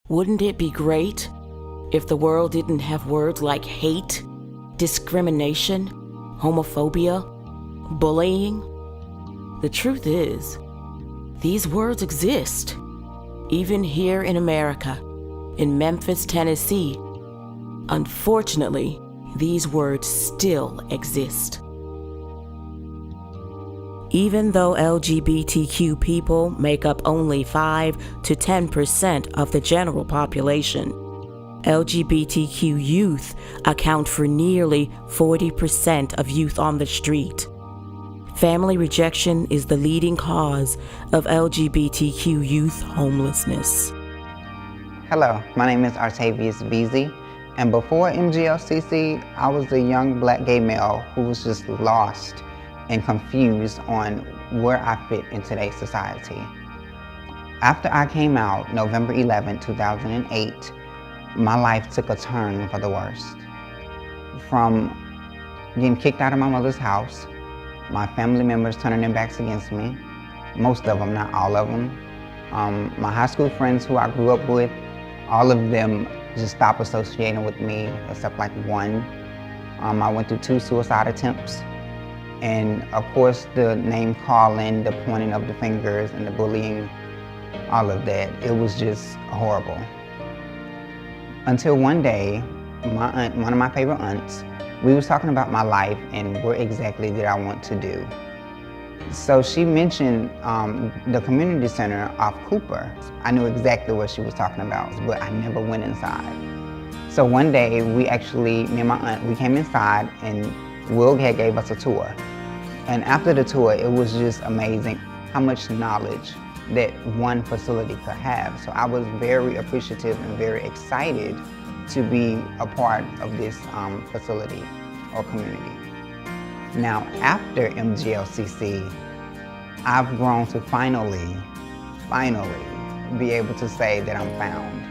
Wouldn't it be great if the world didn't have words like hate, discrimination, homophobia, bullying? The truth is, these words exist, even here in America, in Memphis, Tennessee. Unfortunately, these words still exist. Even though LGBTQ people make up only 5 to 10% of the general population, LGBTQ youth account for nearly 40% of youth on the street. Family rejection is the leading cause of LGBTQ youth homelessness. Hello, my name is Artavius Veazey, and before Mglcc, I was a young black gay male who was just lost and confused on where I fit in today's society. After I came out, November 11, 2008, my life took a turn for the worst. From getting kicked out of my mother's house, my family members turning their backs against me, most of them, not all of them. My high school friends who I grew up with, all of them just stopped associating with me, except like one. I went through 2 suicide attempts. And of course, the name calling, the pointing of the fingers, and the bullying, all of that, it was just horrible. Until one day, my aunt, one of my favorite aunts, we was talking about my life and what exactly did I want to do. So she mentioned the community center off Cooper. I knew exactly what she was talking about, but I never went inside. So one day, me and my aunt, we came inside and Will had gave us a tour. And after the tour, it was just amazing how much knowledge that one facility could have. So I was very appreciative and very excited to be a part of this facility or community. Now, after Mglcc, I've grown to finally be able to say that I'm found.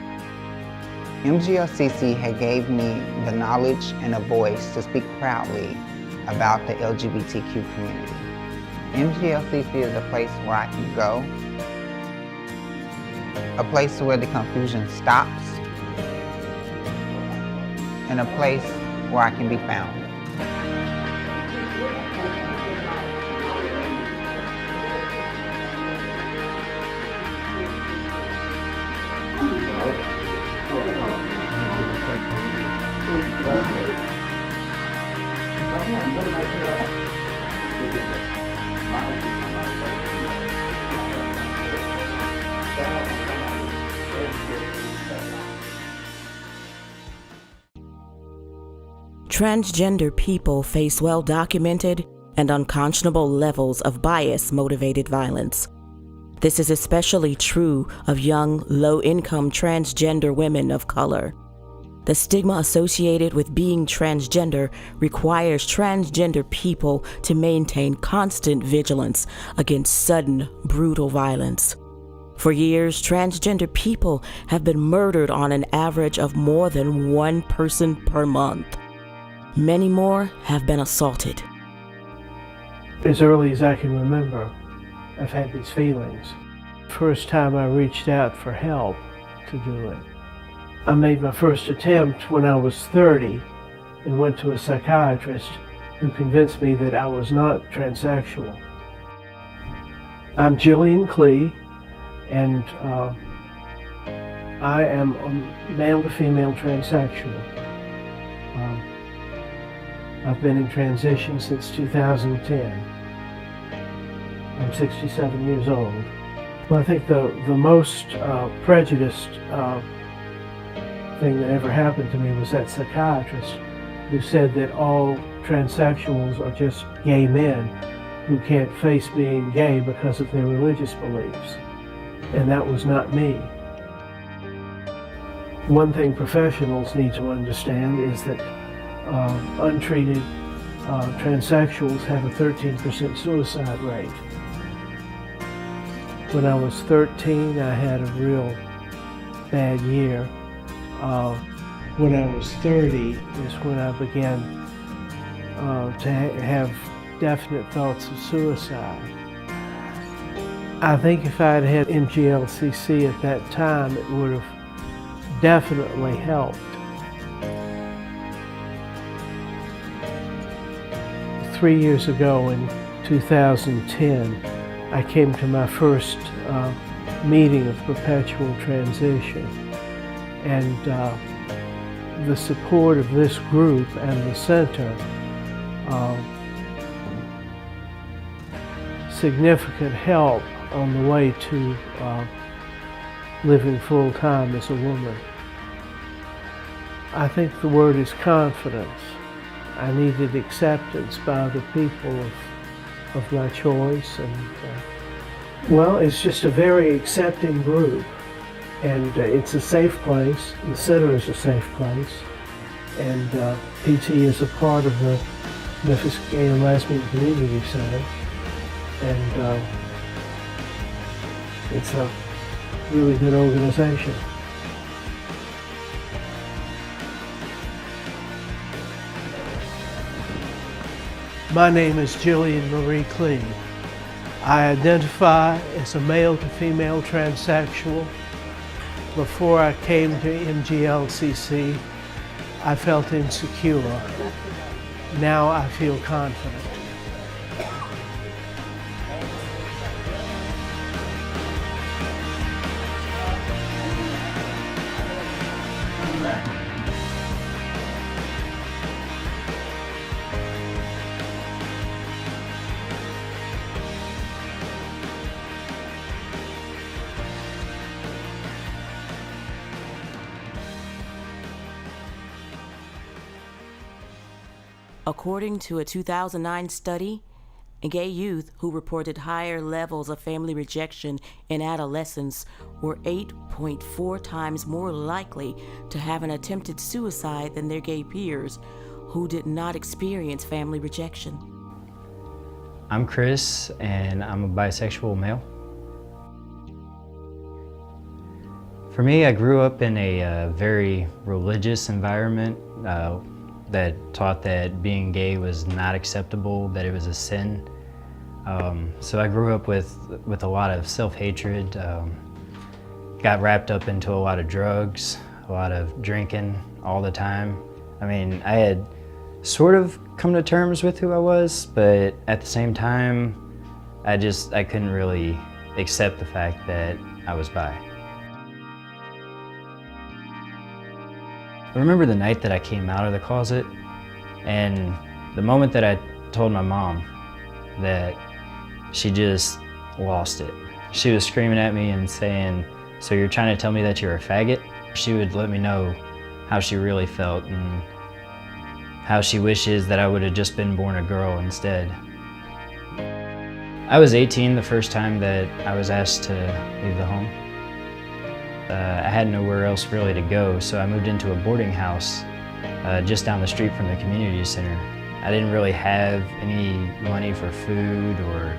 Mglcc had gave me the knowledge and a voice to speak proudly about the LGBTQ community. Mglcc is a place where I can go, a place where the confusion stops, and a place where I can be found. Transgender people face well-documented and unconscionable levels of bias-motivated violence. This is especially true of young, low-income transgender women of color. The stigma associated with being transgender requires transgender people to maintain constant vigilance against sudden, brutal violence. For years, transgender people have been murdered on an average of more than 1 person per month. Many more have been assaulted. As early as I can remember, I've had these feelings. First time I reached out for help to do it. I made my first attempt when I was 30 and went to a psychiatrist who convinced me that I was not transsexual. I'm Jillian Klee, and I am a male to female transsexual. I've been in transition since 2010. I'm 67 years old. Well, I think the most prejudiced thing that ever happened to me was that psychiatrist who said that all transsexuals are just gay men who can't face being gay because of their religious beliefs. And that was not me. One thing professionals need to understand is that untreated transsexuals have a 13% suicide rate. When I was 13, I had a real bad year. When I was 30 is when I began to have definite thoughts of suicide. I think if I had had Mglcc at that time, it would have definitely helped. 3 years ago in 2010, I came to my first meeting of perpetual transition, and the support of this group and the center, significant help on the way to living full-time as a woman. I think the word is confidence. I needed acceptance by other people of my choice, and well, it's just a very accepting group, and it's a safe place. The center is a safe place, and PT is a part of the Memphis Gay and Lesbian Community Center, and it's a really good organization. My name is Jillian Marie Clee. I identify as a male to female transsexual. Before I came to Mglcc, I felt insecure. Now I feel confident. According to a 2009 study, gay youth who reported higher levels of family rejection in adolescence were 8.4 times more likely to have an attempted suicide than their gay peers who did not experience family rejection. I'm Chris, and I'm a bisexual male. For me, I grew up in a very religious environment that taught that being gay was not acceptable, that it was a sin. So I grew up with a lot of self-hatred, got wrapped up into a lot of drugs, a lot of drinking all the time. I mean, I had sort of come to terms with who I was, but at the same time, I couldn't really accept the fact that I was bi. I remember the night that I came out of the closet, and the moment that I told my mom that, she just lost it. She was screaming at me and saying, "So you're trying to tell me that you're a faggot?" She would let me know how she really felt and how she wishes that I would have just been born a girl instead. I was 18 the first time that I was asked to leave the home. I had nowhere else really to go, so I moved into a boarding house just down the street from the community center. I didn't really have any money for food or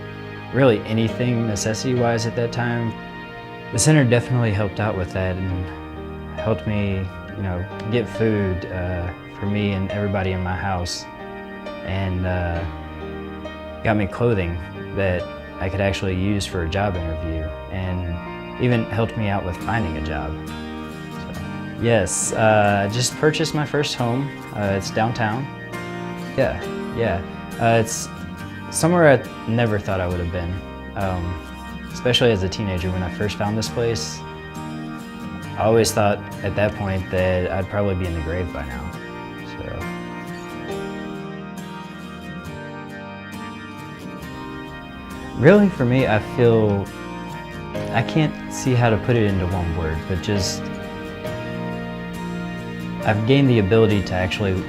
really anything necessity-wise at that time. The center definitely helped out with that and helped me, get food for me and everybody in my house, and got me clothing that I could actually use for a job interview, and even helped me out with finding a job. So, yes, just purchased my first home. It's downtown. Yeah. It's somewhere I never thought I would have been, especially as a teenager when I first found this place. I always thought at that point that I'd probably be in the grave by now. So. Really, for me, I feel, I can't see how to put it into one word, but just, I've gained the ability to actually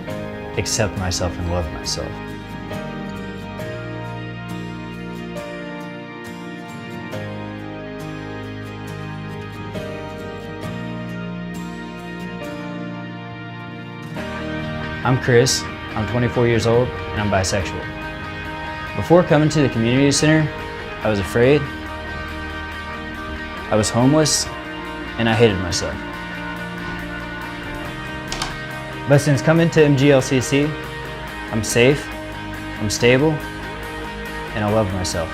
accept myself and love myself. I'm Chris, I'm 24 years old, and I'm bisexual. Before coming to the community center, I was afraid, I was homeless, and I hated myself. But since coming to Mglcc, I'm safe, I'm stable, and I love myself.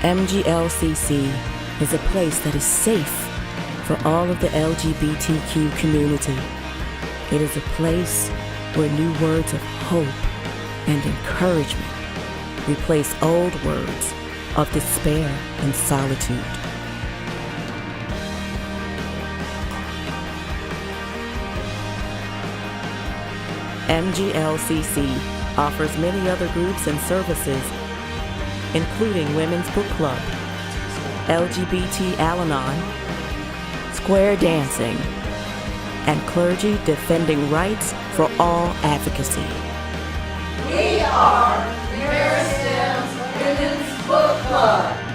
MGLCC is a place that is safe for all of the LGBTQ community. It is a place where new words of hope and encouragement replace old words of despair and solitude. MGLCC offers many other groups and services, including Women's Book Club, LGBT Al-Anon, square dancing, and clergy defending rights for all advocacy. We are Memphis Women's Book Club.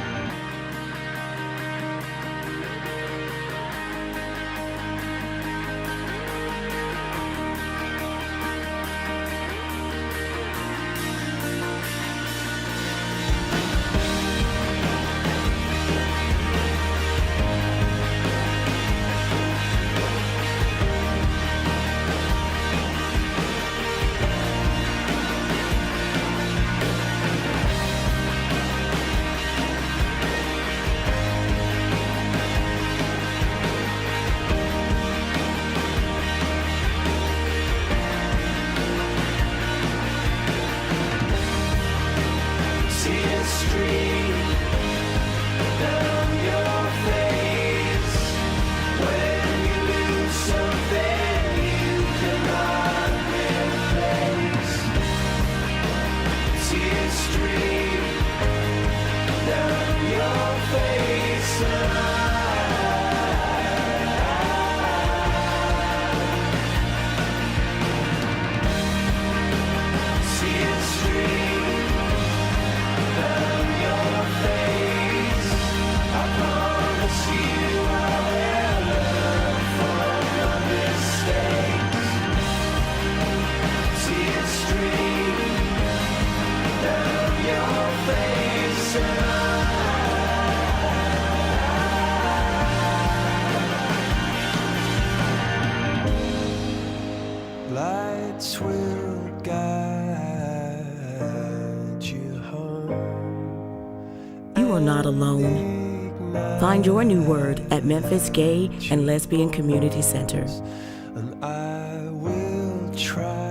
Lights will guide you home. You are not alone. Find your new word at Memphis Gay and Lesbian Community Center. And I will try.